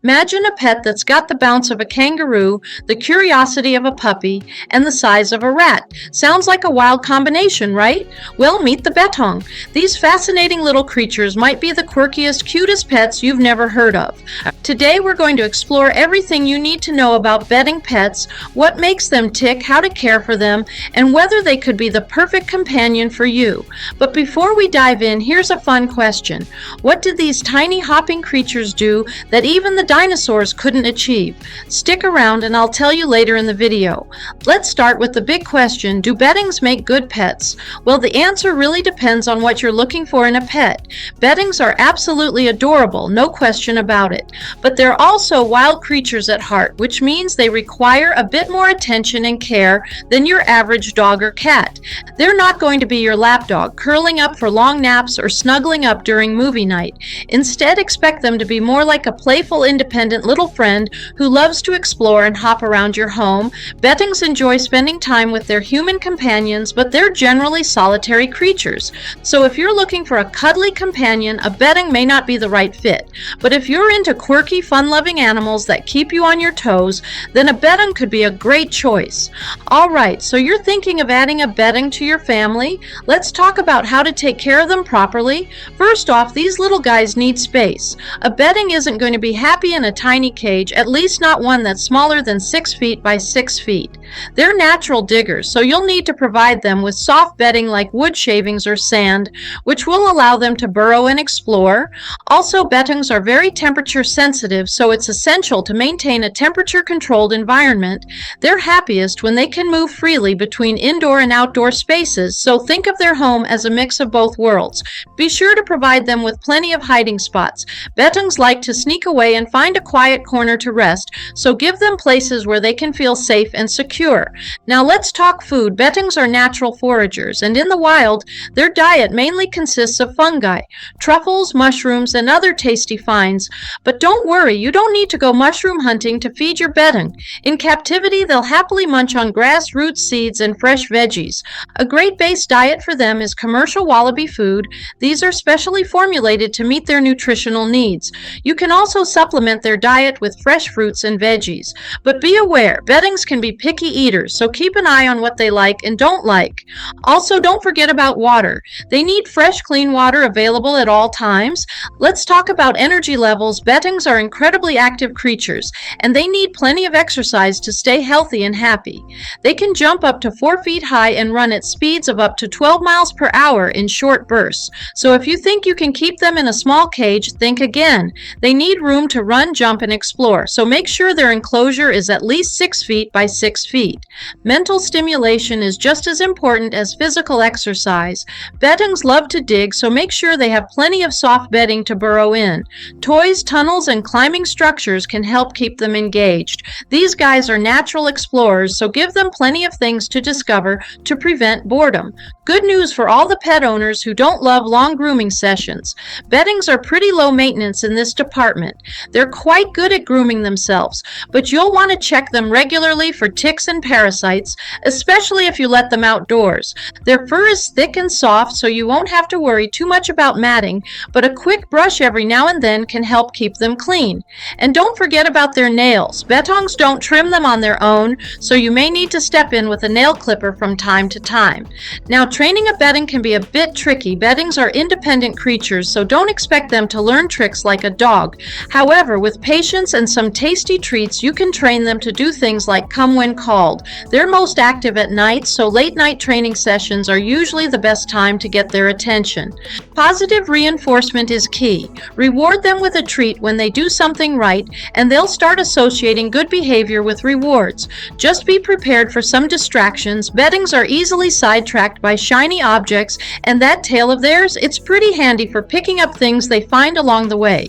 Imagine a pet that's got the bounce of a kangaroo, the curiosity of a puppy, and the size of a rat. Sounds like a wild combination, right? Well, meet the Bettong. These fascinating little creatures might be the quirkiest, cutest pets you've never heard of. Today we're going to explore everything you need to know about bedding pets, what makes them tick, how to care for them, and whether they could be the perfect companion for you. But before we dive in, here's a fun question. What did these tiny hopping creatures do that even the dinosaurs couldn't achieve? Stick around and I'll tell you later in the video. Let's start with the big question, do Bettongs make good pets? Well, the answer really depends on what you're looking for in a pet. Bettongs are absolutely adorable, no question about it. But they're also wild creatures at heart, which means they require a bit more attention and care than your average dog or cat. They're not going to be your lapdog, curling up for long naps or snuggling up during movie night. Instead, expect them to be more like a playful, independent little friend who loves to explore and hop around your home. Bettongs enjoy spending time with their human companions, but they're generally solitary creatures. So if you're looking for a cuddly companion, a Bettong may not be the right fit. But if you're into quirky, fun-loving animals that keep you on your toes, then a Bettong could be a great choice. Alright, so you're thinking of adding a Bettong to your family? Let's talk about how to take care of them properly. First off, these little guys need space. A Bettong isn't going to be happy in a tiny cage, at least not one that's smaller than 6 feet by 6 feet. They're natural diggers, so you'll need to provide them with soft bedding like wood shavings or sand, which will allow them to burrow and explore. Also, Bettongs are very temperature sensitive, so it's essential to maintain a temperature-controlled environment. They're happiest when they can move freely between indoor and outdoor spaces, so think of their home as a mix of both worlds. Be sure to provide them with plenty of hiding spots. Bettongs like to sneak away and find a quiet corner to rest, so give them places where they can feel safe and secure. Now let's talk food. Bettongs are natural foragers, and in the wild, their diet mainly consists of fungi, truffles, mushrooms, and other tasty finds. But don't worry, you don't need to go mushroom hunting to feed your Bettong. In captivity, they'll happily munch on grass, roots, seeds, and fresh veggies. A great base diet for them is commercial wallaby food. These are specially formulated to meet their nutritional needs. You can also supplement their diet with fresh fruits and veggies. But be aware, Bettongs can be picky eaters, so keep an eye on what they like and don't like. Also, don't forget about water. They need fresh, clean water available at all times. Let's talk about energy levels. Bettongs are incredibly active creatures, and they need plenty of exercise to stay healthy and happy. They can jump up to 4 feet high and run at speeds of up to 12 miles per hour in short bursts. So if you think you can keep them in a small cage, think again. They need room to run, jump, and explore, so make sure their enclosure is at least 6 feet by 6 feet. Mental stimulation is just as important as physical exercise. Bettongs love to dig, so make sure they have plenty of soft bedding to burrow in. Toys, tunnels, and climbing structures can help keep them engaged. These guys are natural explorers, so give them plenty of things to discover to prevent boredom. Good news for all the pet owners who don't love long grooming sessions. Bettongs are pretty low maintenance in this department. They're quite good at grooming themselves, but you'll want to check them regularly for ticks and parasites, especially if you let them outdoors. Their fur is thick and soft, so you won't have to worry too much about matting, but a quick brush every now and then can help keep them clean. And don't forget about their nails. Bettongs don't trim them on their own, so you may need to step in with a nail clipper from time to time. Now, training a Bettong can be a bit tricky. Bettongs are independent creatures, so don't expect them to learn tricks like a dog. However, with patience and some tasty treats, you can train them to do things like come when called. They're most active at night, so late night training sessions are usually the best time to get their attention. Positive reinforcement is key. Reward them with a treat when they do something right, and they'll start associating good behavior with rewards. Just be prepared for some distractions. Bettongs are easily sidetracked by shiny objects, and that tail of theirs, it's pretty handy for picking up things they find along the way.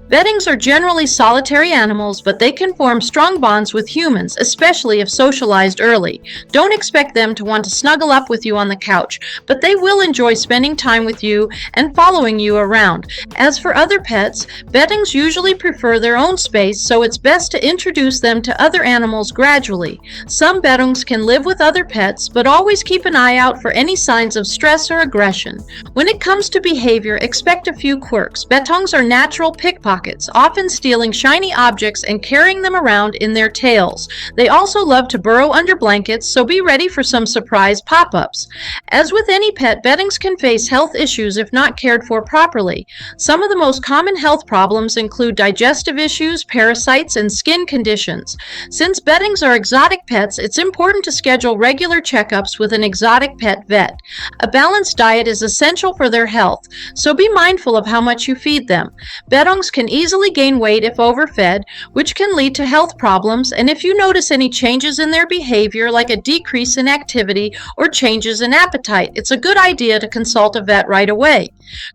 Bettongs are generally solitary animals, but they can form strong bonds with humans, especially if socialized early. Don't expect them to want to snuggle up with you on the couch, but they will enjoy spending time with you and following you around. As for other pets, Bettongs usually usually prefer their own space, so it's best to introduce them to other animals gradually. Some Bettongs can live with other pets, but always keep an eye out for any signs of stress or aggression. When it comes to behavior, expect a few quirks. Bettongs are natural pickpockets, often stealing shiny objects and carrying them around in their tails. They also love to burrow under blankets, so be ready for some surprise pop-ups. As with any pet, Bettongs can face health issues if not cared for properly. Some of the most common health problems include digestive issues, parasites, and skin conditions. Since Bettongs are exotic pets, it's important to schedule regular checkups with an exotic pet vet. A balanced diet is essential for their health, so be mindful of how much you feed them. Bettongs can easily gain weight if overfed, which can lead to health problems, and if you notice any changes in their behavior, like a decrease in activity or changes in appetite, it's a good idea to consult a vet right away.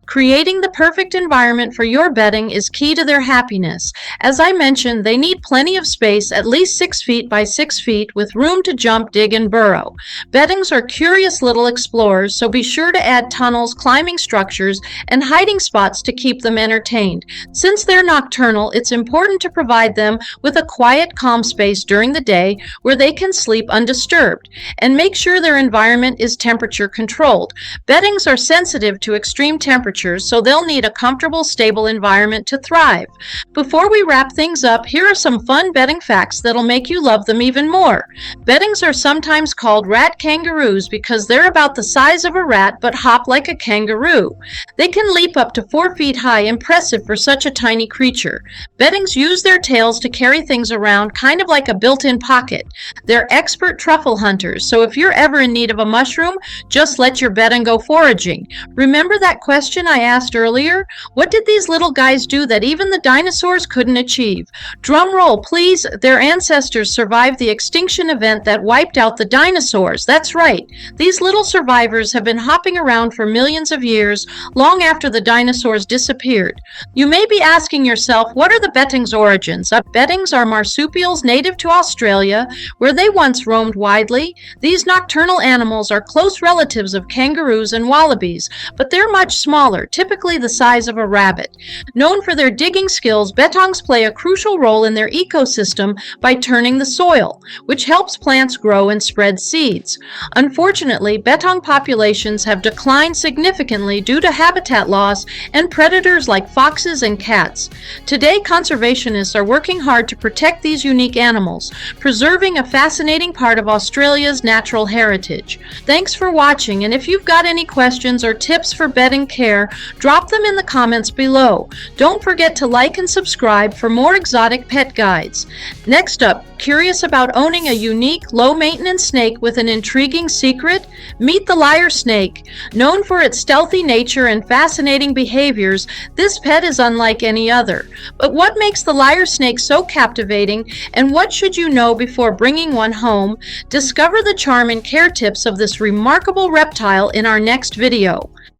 Creating the perfect environment for your bedding is key to their happiness. As I mentioned, they need plenty of space, at least 6 feet by 6 feet, with room to jump, dig, and burrow. Bettongs are curious little explorers, so be sure to add tunnels, climbing structures, and hiding spots to keep them entertained. Since they're nocturnal, it's important to provide them with a quiet, calm space during the day where they can sleep undisturbed, and make sure their environment is temperature controlled. Bettongs are sensitive to extreme temperatures, so they'll need a comfortable, stable environment to thrive. Before we wrap things up, here are some fun bedding facts that'll make you love them even more. Bettongs are sometimes called rat kangaroos because they're about the size of a rat but hop like a kangaroo. They can leap up to 4 feet high, impressive for such a tiny creature. Bettongs use their tails to carry things around, kind of like a built-in pocket. They're expert truffle hunters, so if you're ever in need of a mushroom, just let your Bettong go foraging. Remember that question I asked earlier? What did these little guys do that even the dinosaurs couldn't achieve? Drum roll, please. Their ancestors survived the extinction event that wiped out the dinosaurs. That's right. These little survivors have been hopping around for millions of years, long after the dinosaurs disappeared. You may be asking yourself, what are the Bettongs' origins? Bettongs are marsupials native to Australia, where they once roamed widely. These nocturnal animals are close relatives of kangaroos and wallabies, but they're much smaller, typically the size of a rabbit. Known for their digging skills, Bettongs play a crucial role in their ecosystem by turning the soil, which helps plants grow and spread seeds. Unfortunately, Bettong populations have declined significantly due to habitat loss and predators like foxes and cats. Today, conservationists are working hard to protect these unique animals, preserving a fascinating part of Australia's natural heritage. Thanks for watching, and if you've got any questions or tips for bedding care, drop them in the comments below. Don't forget to like and subscribe for more exotic pet guides. Next up, curious about owning a unique, low-maintenance snake with an intriguing secret? Meet the lyre snake. Known for its stealthy nature and fascinating behaviors, this pet is unlike any other. But what makes the lyre snake so captivating, and what should you know before bringing one home? Discover the charm and care tips of this remarkable reptile in our next video.